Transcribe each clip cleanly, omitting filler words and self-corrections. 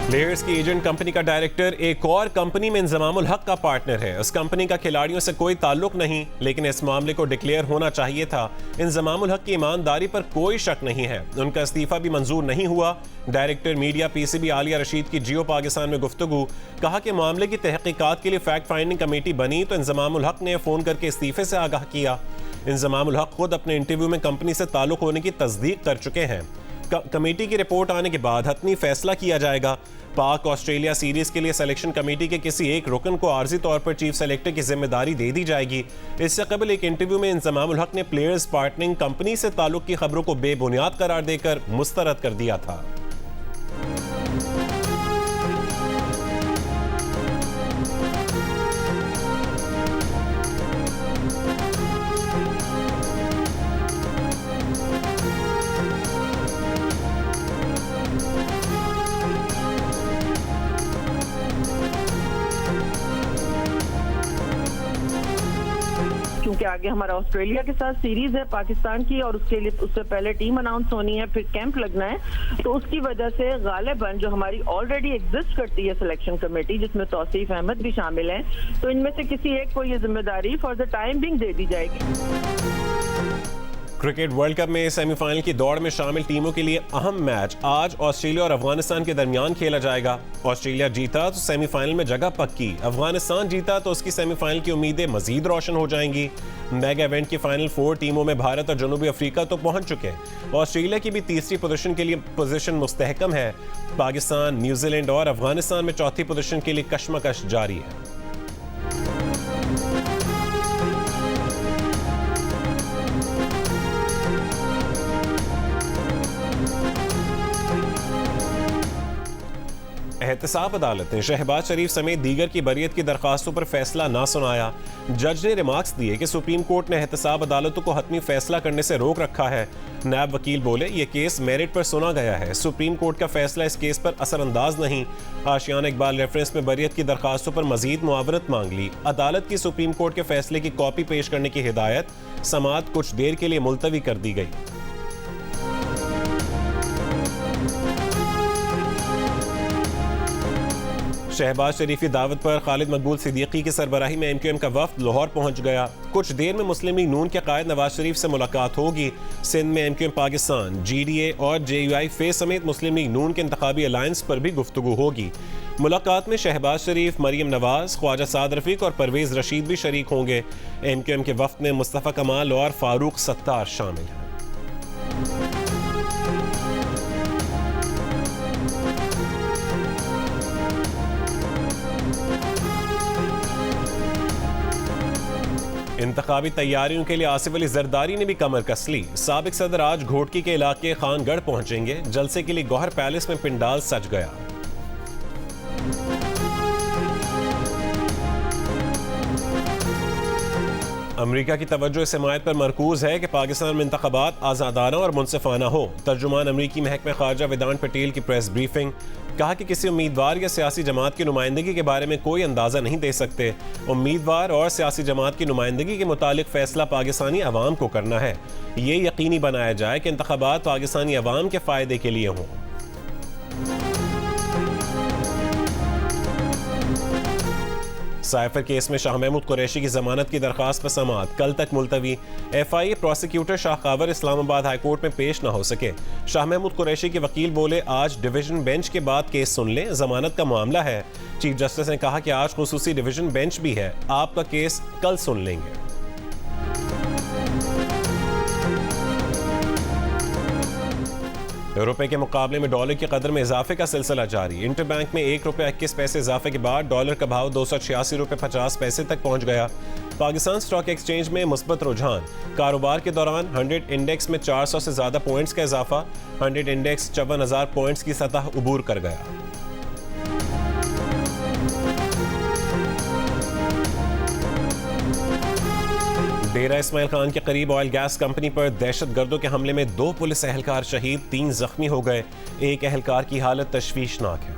Players की agent company का director एक और कंपनी में इंजमामुल हक का पार्टनर है। उस कंपनी का खिलाड़ियों से कोई ताल्लुक नहीं, लेकिन इस मामले को डिक्लेयर होना चाहिए था। इंजमामुल हक की ईमानदारी पर कोई शक नहीं है। उनका इस्तीफा भी मंजूर नहीं हुआ। Director media PCB Alia Rashid की जियो पाकिस्तान में गुफ्तगू, कहा कि मामले की तहकीकात के लिए फैक्ट फाइंडिंग कमेटी बनी तो इंजमामुल हक ने फोन करके इस्तीफे से आगाह किया। इंजमामुल हक खुद अपने इंटरव्यू में कंपनी से ताल्लुक होने की तस्दीक कर चुके हैं। कमेटी की रिपोर्ट आने के बाद हतमी फैसला किया जाएगा। पाक ऑस्ट्रेलिया सीरीज के लिए सिलेक्शन कमेटी के किसी एक रुकन को आर्जी तौर पर चीफ सेलेक्टर की जिम्मेदारी दे दी जाएगी। इससे कबल एक इंटरव्यू में इंजमामुल हक ने प्लेयर्स पार्टनरिंग कंपनी से ताल्लुक की खबरों को बेबुनियाद करार देकर मुस्तरद कर दिया था। क्योंकि आगे हमारा ऑस्ट्रेलिया के साथ सीरीज है पाकिस्तान की, और उसके लिए उससे पहले टीम अनाउंस होनी है, फिर कैंप लगना है, तो उसकी वजह से गालिबन जो हमारी ऑलरेडी एग्जिस्ट करती है सिलेक्शन कमेटी, जिसमें तौसीफ अहमद भी शामिल हैं, तो इनमें से किसी एक को ये जिम्मेदारी फॉर द टाइम बिंग दे दी जाएगी। क्रिकेट वर्ल्ड कप में सेमीफाइनल की दौड़ में शामिल टीमों के लिए अहम मैच आज ऑस्ट्रेलिया और अफगानिस्तान के दरमियान खेला जाएगा। ऑस्ट्रेलिया जीता तो सेमीफाइनल में जगह पक्की, अफगानिस्तान जीता तो उसकी सेमीफाइनल की उम्मीदें मजीद रोशन हो जाएंगी। मेगा इवेंट की फाइनल 4 टीमों में भारत और जनूबी अफ्रीका तो पहुंच चुके हैं। ऑस्ट्रेलिया की भी तीसरी पोजीशन के लिए पोजीशन मुस्तहकम है। पाकिस्तान, न्यूजीलैंड और अफगानिस्तान में चौथी पोजीशन के लिए कशमकश जारी है। एहतसाब अदालत ने शहबाज शरीफ समेत दीगर की बरियत की दरखास्तों पर फैसला ना सुनाया। जज ने रिमार्क्स दिए कि सुप्रीम कोर्ट ने एहतसाब अदालतों को हतमी फैसला करने से रोक रखा है। नायब वकील बोले, ये केस मेरिट पर सुना गया है, सुप्रीम कोर्ट का फैसला इस केस पर असरअंदाज नहीं। आशियाना इकबाल रेफरेंस में बरियत की दरखास्तों पर मजीद मुआवरत मांग ली। अदालत की सुप्रीम कोर्ट के फैसले की कॉपी पेश करने की हिदायत, समाअत कुछ देर के लिए मुलतवी कर दी गई। शहबाज शरीफ की दावत पर खालिद मकबूल सिद्दीकी की सरबराही में एमक्यूएम का वफ्द लाहौर पहुंच गया। कुछ देर में मुस्लिम लीग नून के कायद नवाज शरीफ से मुलाकात होगी। सिंध में एमक्यूएम पाकिस्तान, जीडीए और जेयूआई फेस समेत मुस्लिम लीग नून के इंतखाबी अलायंस पर भी गुफ्तगू होगी। मुलाकात में शहबाज शरीफ, मरियम नवाज, ख्वाजा साद रफीक और परवेज रशीद भी शरीक होंगे। एमक्यूएम के वफ्द में मुस्तफ़ा कमाल और फारूक सत्तार शामिल हैं। इंतखाबी तैयारियों के लिए आसिफ अली जरदारी ने भी कमर कस ली। साबिक सदर आज घोटकी के इलाके खानगढ़ पहुंचेंगे। जलसे के लिए गौहर पैलेस में पिंडाल सज गया। अमरीका की तवज्जो इस हिमायत पर मरकूज है कि पाकिस्तान में इंतखाबात आज़ादाना और मुनसिफाना हो। तर्जुमान अमरीकी महकमा खारजा वेदांत पटेल की प्रेस ब्रीफिंग, कहा कि किसी उम्मीदवार या सियासी जमात की नुमाइंदगी के बारे में कोई अंदाज़ा नहीं दे सकते। उम्मीदवार और सियासी जमात की नुमाइंदगी के मुतालिक फैसला पाकिस्तानी अवाम को करना है। ये यकीनी बनाया जाए कि इंतखाबात पाकिस्तानी अवाम के फ़ायदे के लिए हों। साइफर केस में शाह महमूद कुरैशी की जमानत की दरखास्त पर समाअत कल तक मुलतवी। एफआईए प्रोसिक्यूटर शाह कावर इस्लामाबाद हाई कोर्ट में पेश न हो सके। शाह महमूद कुरैशी के वकील बोले, आज डिवीजन बेंच के बाद केस सुन लें, जमानत का मामला है। चीफ जस्टिस ने कहा कि आज खुसूसी डिवीजन बेंच भी है, आपका केस कल सुन लेंगे। रुपए के मुकाबले में डॉलर की कदर में इजाफे का सिलसिला जारी। इंटरबैंक में ₹1.21 इजाफे के बाद डॉलर का भाव ₹286.50 तक पहुंच गया। पाकिस्तान स्टॉक एक्सचेंज में मुस्बत रुझान। कारोबार के दौरान 100 इंडेक्स में 400 से ज्यादा पॉइंट्स का इजाफा। 100 इंडेक्स 54,000 पॉइंट्स की सतह उबूर कर गया। डेरा इस्माइल खान के करीब ऑयल गैस कंपनी पर दहशतगर्दों के हमले में 2 पुलिस एहलकार शहीद, 3 जख्मी हो गए। एक एहलकार की हालत तशवीशनाक है।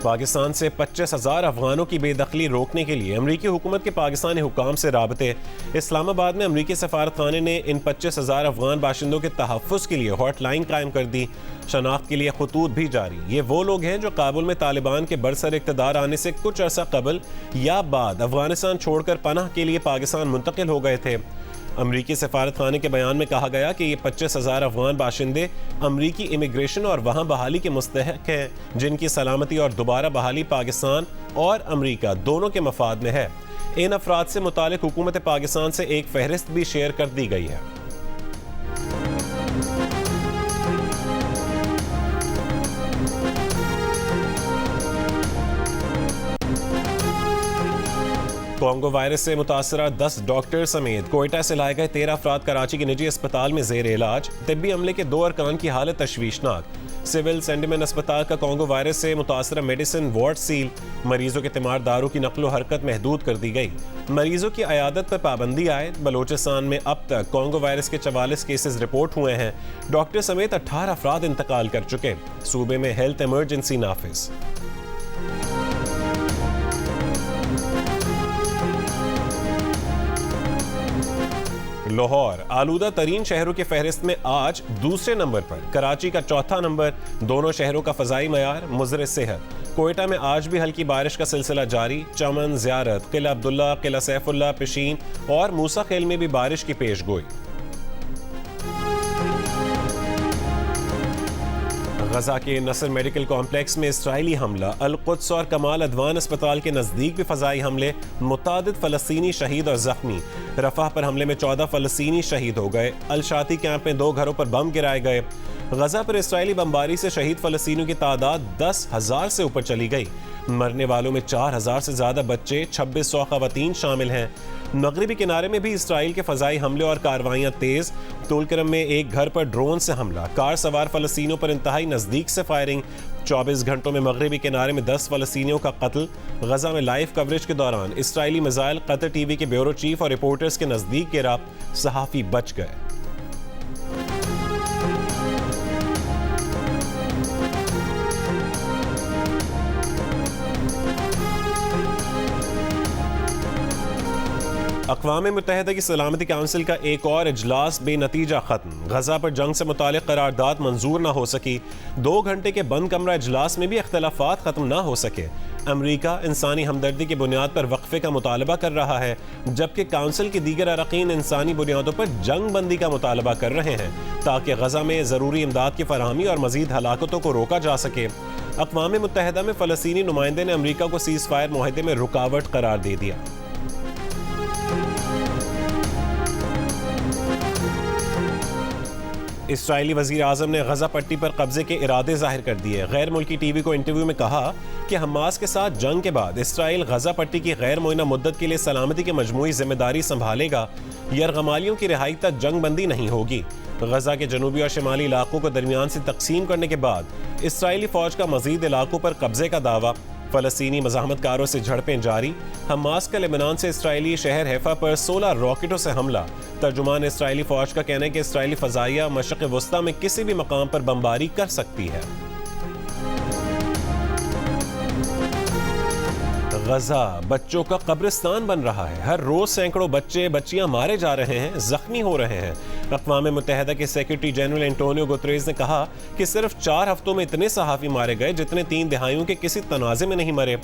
पाकिस्तान से 25,000 अफगानों की बेदखली रोकने के लिए अमरीकी हुकूमत के पाकिस्तानी हुकाम से राबते। इस्लामाबाद में अमरीकी सफारतखाने ने इन 25,000 अफगान बाशिंदों के तहफ़्फ़ुज़ के लिए हॉटलाइन कायम कर दी। शनाख्त के लिए खतूत भी जारी। ये वो लोग हैं जो काबुल में तालिबान के बरसर इक़्तिदार आने से कुछ अर्सा कबल या बाद अफगानिस्तान छोड़कर पनाह के लिए पाकिस्तान मुंतकिल हो गए थे। अमरीकी सफारतखाने के बयान में कहा गया कि ये 25,000 अफगान बाशिंदे अमरीकी इमिग्रेशन और वहाँ बहाली के मुस्तहक हैं, जिनकी सलामती और दोबारा बहाली पाकिस्तान और अमरीका दोनों के मफाद में है। इन अफराद से मुतालिक हुकूमत पाकिस्तान से एक फहरिस्त भी शेयर कर दी गई है। कोंगो वायरस से मुतासरा 10 डॉक्टर समेत कोयटा से लाए गए 13 अफराद कराची के निजी अस्पताल में जेर इलाज। तिब्बी अमले के 2 अरकान की हालत तशवीशनाक। सिविल सेंटिमेंट अस्पताल का कोंगो वायरस से मुतासरा मेडिसिन वार्ड सील। मरीजों के तीमारदारों की नकलो हरकत महदूद कर दी गई। मरीजों की अयादत पर पाबंदी आए। बलोचिस्तान में अब तक कोंगो वायरस के 44 केसेस रिपोर्ट हुए हैं। डॉक्टर समेत 18 अफराद इंतकाल कर चुके। सूबे में हेल्थ इमरजेंसी नाफिज। लाहौर आलूदा तरीन शहरों की फहरिस्त में आज दूसरे नंबर पर, कराची का चौथा नंबर। दोनों शहरों का फजाई मयार मुज़र सेहत। कोयटा में आज भी हल्की बारिश का सिलसिला जारी। चमन, ज़ियारत, किला अब्दुल्ला, किला सैफुल्ला, पिशीन और मूसा खेल में भी बारिश की पेशगोई। गजा के नसर मेडिकल कॉम्प्लेक्स में इसराइली हमला। अल-कुद्स और कमाल अदवान अस्पताल के नजदीक भी फजाई हमले। मुतादिद फलस्तीनी शहीद और जख्मी। रफाह पर हमले में 14 फलस्तीनी शहीद हो गए। अल-शाती कैंप में 2 घरों पर बम गिराए गए। गजा पर इसराइली बमबारी से शहीद फलस्तीनियों की तादाद 10,000 से ऊपर चली गई। मरने वालों में 4,000 से ज्यादा बच्चे, 2600 खवातीन शामिल हैं। मगरिबी किनारे में भी इसराइल के फजाई हमले और कार्रवाइयां तेज। तुलकरम में एक घर पर ड्रोन से हमला। कार सवार फलस्तीनियों पर इंतहाई नजदीक से फायरिंग। 24 घंटों में मगरिबी किनारे में 10 फलस्तीनियों का कत्ल। गजा में लाइव कवरेज के दौरान इसराइली मिसाइल कतर टीवी के ब्यूरो चीफ और रिपोर्टर्स के नजदीक गिरा। सहाफी बच गए। अक़वाम मुत्तहिदा की सलामती काउंसिल का एक और इजलास बेनतीजा खत्म। गजा पर जंग से मुतालिक करारदाद मंजूर न हो सकी। 2 घंटे के बंद कमरा इजलास में भी इख्तलाफात खत्म न हो सके। अमरीका इंसानी हमदर्दी की बुनियाद पर वक्फे का मुतालबा कर रहा है, जबकि काउंसिल के दीगर अरकान इंसानी बुनियादों पर जंग बंदी का मुतालबा कर रहे हैं ताकि गजा में ज़रूरी इमदाद की फराहमी और मजीद हलाकतों को रोका जा सके। अक़वाम मुत्तहिदा में फ़लस्तीनी नुमाइंदे ने अमरीका को सीज़ फायर मुआहदे में रुकावट करार दे दिया। इसराइली वज़ीर आज़म ने गजा पट्टी पर कब्जे के इरादे जाहिर कर दिए। गैर मुल्की टीवी को इंटरव्यू में कहा कि हमास के साथ जंग के बाद इसराइल गजा पट्टी की गैर मुइना मुद्दत के लिए सलामती की मजमूई जिम्मेदारी संभालेगा। यरगमालियों की रिहाई तक जंग बंदी नहीं होगी। गजा के जनूबी और शिमाली इलाकों को दरमियान से तकसीम करने के बाद इसराइली फौज का मजीद इलाकों पर कब्जे का दावा। फलस्तीनी मज़ाहमतकारों से झड़पें जारी। हमास का लेबनान से इसराइली शहर हैफा पर 16 रॉकेटों से हमला। तर्जुमान इसराइली फौज का कहना है कि इसराइली फ़ज़ाइया मशरिक़ वस्ता में किसी भी मकाम पर बमबारी कर सकती है। गजा बच्चों का कब्रिस्तान बन रहा है। हर रोज सैकड़ों बच्चे बच्चियां मारे जा रहे हैं, जख्मी हो रहे हैं। अक़वाम मुत्तहिदा के सेक्रेटरी जनरल एंटोनियो गुतरेज़ ने कहा कि सिर्फ 4 हफ्तों में इतने सहाफ़ी मारे गए जितने 3 दिहाइयों के किसी तनाज़े में नहीं मरे।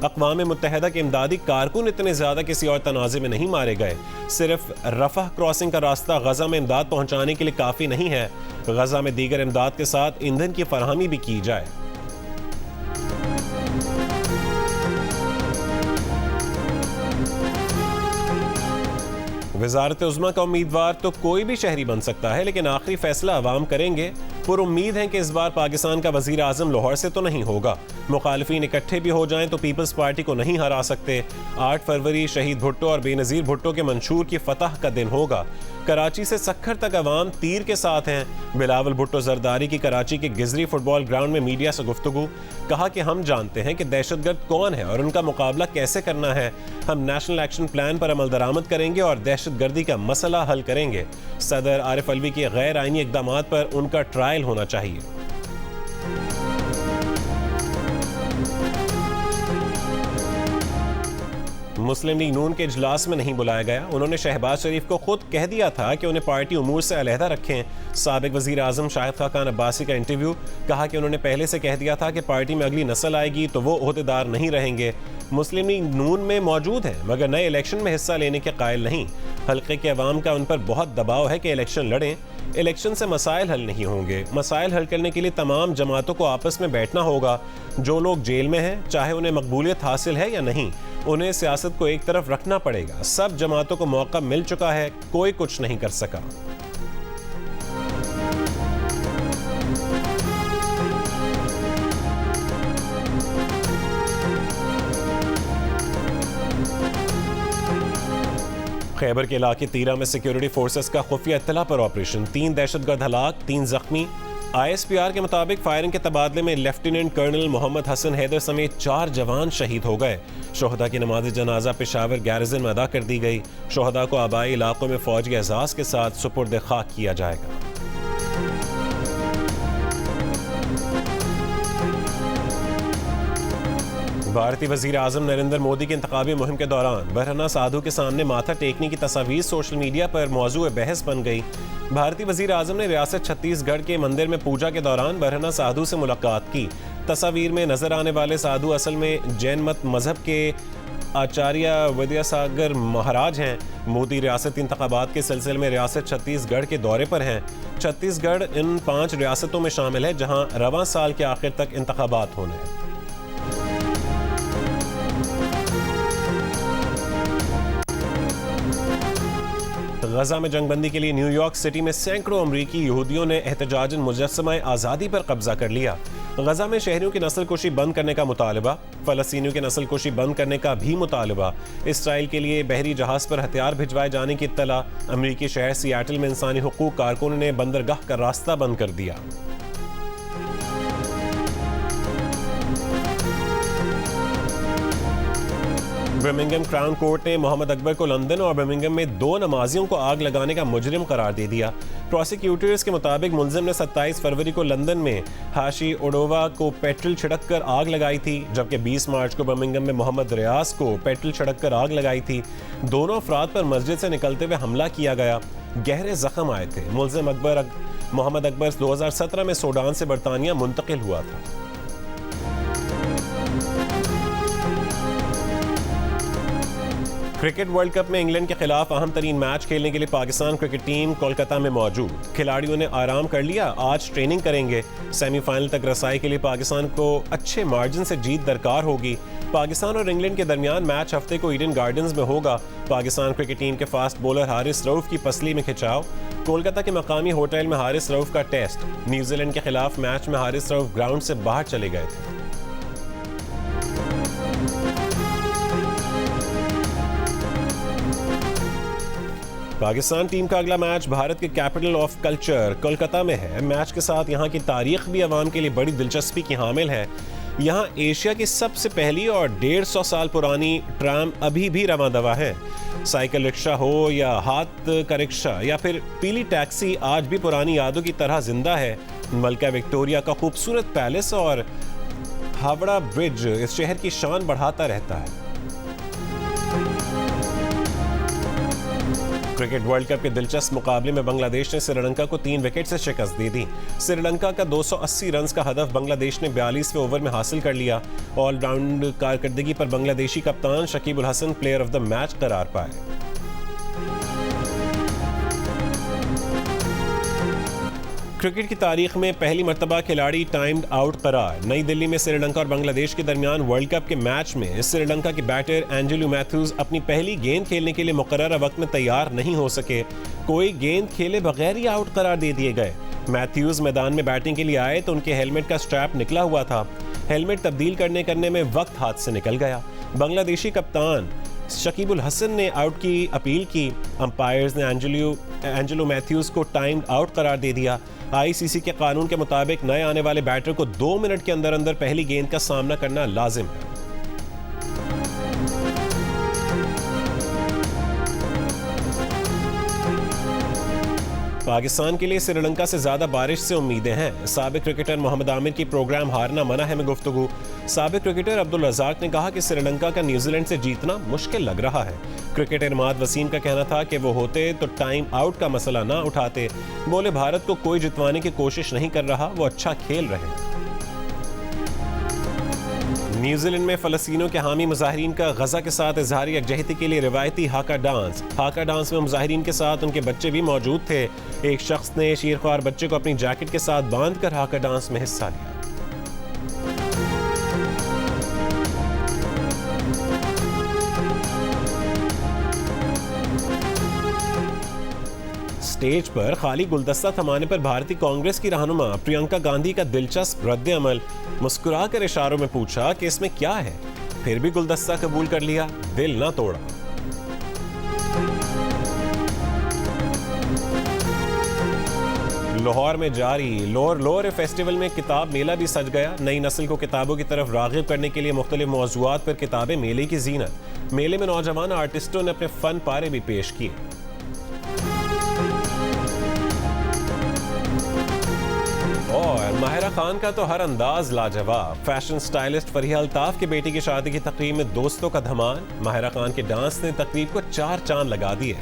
अक़वाम मुत्तहिदा के इमदादी कारकुन इतने ज़्यादा किसी और तनाज़े में नहीं मारे गए। सिर्फ रफ़ह क्रॉसिंग का रास्ता गजा में इमदाद पहुँचाने के लिए काफ़ी नहीं है। गजा में दीगर इमदाद के साथ ईंधन की फराहमी भी की जाए। वज़ारत उज़्मा का उम्मीदवार तो कोई भी शहरी बन सकता है, लेकिन आखिरी फैसला अवाम करेंगे। पर उम्मीद है कि इस बार पाकिस्तान का वज़ीर आज़म लाहौर से तो नहीं होगा। मुखालिफिन इकट्ठे भी हो जाएं तो पीपल्स पार्टी को नहीं हरा सकते। 8 फरवरी शहीद भुट्टो और बेनज़ीर भुट्टो के मंशूर की फतह का दिन होगा। कराची से सक्खर तक अवाम तीर के साथ हैं। बिलावल भुट्टो जरदारी की कराची के गिजरी फुटबॉल ग्राउंड में मीडिया से गुफ्तगू। कहा कि हम जानते हैं कि दहशतगर्द कौन है और उनका मुकाबला कैसे करना है। हम नेशनल एक्शन प्लान पर अमल दरामद करेंगे और दहशतगर्दी का मसला हल करेंगे। सदर आरिफ अलवी के गैर आईनी इक़दामात पर उनका ट्रायल होना चाहिए। मुस्लिम लीग नून के इजलास में नहीं बुलाया गया। उन्होंने शहबाज शरीफ को खुद कह दिया था कि उन्हें पार्टी उमूर से अलहदा रखें। साबिक वजीर आजम शाहिद खान अब्बासी का इंटरव्यू, कहा कि उन्होंने पहले से कह दिया था कि पार्टी में अगली नस्ल आएगी तो वो ओहदेदार नहीं रहेंगे। मुस्लिम लीग नून में मौजूद है मगर नए इलेक्शन में हिस्सा लेने के कायल नहीं। हल्के के अवाम का उन पर बहुत दबाव है कि इलेक्शन लड़ें। इलेक्शन से मसाइल हल नहीं होंगे। मसाइल हल करने के लिए तमाम जमातों को आपस में बैठना होगा। जो लोग जेल में हैं, चाहे उन्हें मकबूलियत हासिल है या नहीं, उन्हें सियासत को एक तरफ रखना पड़ेगा। सब जमातों को मौका मिल चुका है, कोई कुछ नहीं कर सका। खैबर के इलाके तीरा में सिक्योरिटी फोर्सेस का खुफिया इत्तला पर ऑपरेशन, 3 दहशतगर्द हलाक, 3 जख्मी। ISPR के मुताबिक फायरिंग के तबादले में लेफ्टिनेंट कर्नल मोहम्मद हसन हैदर समेत 4 जवान शहीद हो गए। शोहदा की नमाज जनाजा पेशावर गैरिजन में अदा कर दी गई। शोहदा को आबाई इलाकों में फौजी एजाज के साथ सुपुर्द खाक किया जाएगा। भारतीय वजीर आजम नरेंद्र मोदी की इंतखाबी मुहिम के दौरान बरहना साधु के सामने माथा टेकने की तस्वीर सोशल मीडिया पर मौजूद बहस बन गई। भारतीय वजीर आजम ने रियासत छत्तीसगढ़ के मंदिर में पूजा के दौरान बरहना साधु से मुलाकात की। तस्वीर में नजर आने वाले साधु असल में जैन मत मजहब के आचार्य विद्यासागर महाराज हैं। मोदी रियासती इंतखाबात के सिलसिले में रियासत छत्तीसगढ़ के दौरे पर हैं। छत्तीसगढ़ इन 5 रियासतों में शामिल है जहां रवां साल के आखिर तक इंतखाबात होने हैं। गजा में जंगबंदी के लिए न्यूयॉर्क सिटी में सैकड़ों अमरीकी यहूदियों ने एहतजाजन मुजस्समा आज़ादी पर कब्जा कर लिया। गजा में शहरियों की नस्लकुशी बंद करने का मुतालबा, फ़लस्तीनियों की नस्लकुशी बंद करने का भी मुतालबा। इसराइल के लिए बहरी जहाज़ पर हथियार भिजवाए जाने की इत्तला। अमरीकी शहर सियाटल में इंसानी हुकूक कारकुनों ने बंदरगाह का रास्ता बंद कर दिया। बर्मिंघम क्राउन कोर्ट ने मोहम्मद अकबर को लंदन और बर्मिंघम में 2 नमाजियों को आग लगाने का मुजरिम करार दे दिया। प्रोसिक्यूटर्स के मुताबिक मुलजिम ने 27 फरवरी को लंदन में हाशी ओडोवा को पेट्रोल छिड़क कर आग लगाई थी, जबकि 20 मार्च को बर्मिंघम में मोहम्मद रियाज को पेट्रोल छिड़क कर आग लगाई थी। दोनों अफराद पर मस्जिद से निकलते हुए हमला किया गया। गहरे जख्म आए थे। मुलजिम मोहम्मद अकबर 2017 में सूडान से बरतानिया मुंतकिल हुआ था। क्रिकेट वर्ल्ड कप में इंग्लैंड के खिलाफ अहम तरीन मैच खेलने के लिए पाकिस्तान क्रिकेट टीम कोलकाता में मौजूद। खिलाड़ियों ने आराम कर लिया, आज ट्रेनिंग करेंगे। सेमीफाइनल तक रसाई के लिए पाकिस्तान को अच्छे मार्जिन से जीत दरकार होगी। पाकिस्तान और इंग्लैंड के दरमियान मैच हफ्ते को ईडन गार्डन्स में होगा। पाकिस्तान क्रिकेट टीम के फास्ट बॉलर हारिस रऊफ की पसली में खिंचाव। कोलकाता के मकामी होटल में हारिस रऊफ का टेस्ट। न्यूजीलैंड के खिलाफ मैच में हारिस रऊफ ग्राउंड से बाहर चले गए थे। पाकिस्तान टीम का अगला मैच भारत के कैपिटल ऑफ कल्चर कोलकाता में है। मैच के साथ यहाँ की तारीख भी अवाम के लिए बड़ी दिलचस्पी की हामिल है। यहाँ एशिया की सबसे पहली और 150 साल पुरानी ट्राम अभी भी रवां दवा है। साइकिल रिक्शा हो या हाथ का रिक्शा या फिर पीली टैक्सी आज भी पुरानी यादों की तरह जिंदा है। मलका विक्टोरिया का खूबसूरत पैलेस और हावड़ा ब्रिज इस शहर की शान बढ़ाता रहता है। क्रिकेट वर्ल्ड कप के दिलचस्प मुकाबले में बांग्लादेश ने श्रीलंका को 3 विकेट से शिकस्त दे दी। श्रीलंका का 280 रन का हदफ बांग्लादेश ने 42वें ओवर में हासिल कर लिया। ऑलराउंड कारकर्दगी पर बांग्लादेशी कप्तान Shakib ul Hasan player of the match करार पाए। क्रिकेट की तारीख में पहली मर्तबा खिलाड़ी टाइम्ड आउट करार। नई दिल्ली में श्रीलंका और बांग्लादेश के दरमियान वर्ल्ड कप के मैच में श्रीलंका के बैटर एंजेलो मैथ्यूज अपनी पहली गेंद खेलने के लिए मुकर्रर वक्त में तैयार नहीं हो सके। कोई गेंद खेले बगैर ही आउट करार दे दिए गए। मैथ्यूज मैदान में बैटिंग के लिए आए तो उनके हेलमेट का स्ट्रैप निकला हुआ था। हेलमेट तब्दील करने में वक्त हाथ से निकल गया। बांग्लादेशी कप्तान शकीब उल हसन ने आउट की अपील की। अंपायर्स ने एंजेलो मैथ्यूज को टाइम्ड आउट करार दे दिया। आईसीसी के कानून के मुताबिक नए आने वाले बैटर को 2 मिनट के अंदर अंदर पहली गेंद का सामना करना लाजिम है। पाकिस्तान के लिए श्रीलंका से ज्यादा बारिश से उम्मीदें हैं। साबिक क्रिकेटर मोहम्मद आमिर की प्रोग्राम हारना मना है में गुफ्तगू। साबिक क्रिकेटर अब्दुल रज़ाक ने कहा कि श्रीलंका का न्यूजीलैंड से जीतना मुश्किल लग रहा है। क्रिकेटर इमाद वसीम का कहना था कि वो होते तो टाइम आउट का मसला ना उठाते। बोले भारत को कोई जितवाने की कोशिश नहीं कर रहा, वो अच्छा खेल रहे। न्यूजीलैंड में फ़लस्तीनियों के हामी मुजाहिरीन का गजा के साथ इजहार यकजहती के लिए रिवायती हाका डांस में मुजाहिरीन के साथ उनके बच्चे भी मौजूद थे। एक शख्स ने शीरख्वार बच्चे को अपनी जैकेट के साथ बांधकर हाका डांस में हिस्सा लिया। स्टेज पर खाली गुलदस्ता थमाने पर भारतीय कांग्रेस की रहनुमा प्रियंका गांधी का दिलचस्प रद्द अमल। मुस्कुराकर इशारों में पूछा कि इसमें क्या है, फिर भी गुलदस्ता कबूल कर लिया, दिल ना तोड़ा। लाहौर में जारी लोर फेस्टिवल में किताब मेला भी सज गया। नई नस्ल को किताबों की तरफ राग़िब करने के लिए मुख्तलिफ मौज़ूआत पर किताबें मेले की जीनत। मेले में नौजवान आर्टिस्टों ने अपने फन पारे भी पेश किए। और माहिरा खान का तो हर अंदाज लाजवाब। फैशन स्टाइलिस्ट फरीहा अल्ताफ की बेटी की शादी की तकरीब में दोस्तों का धमाल। माहिरा खान के डांस ने तकरीब को 4 चांद लगा दिए।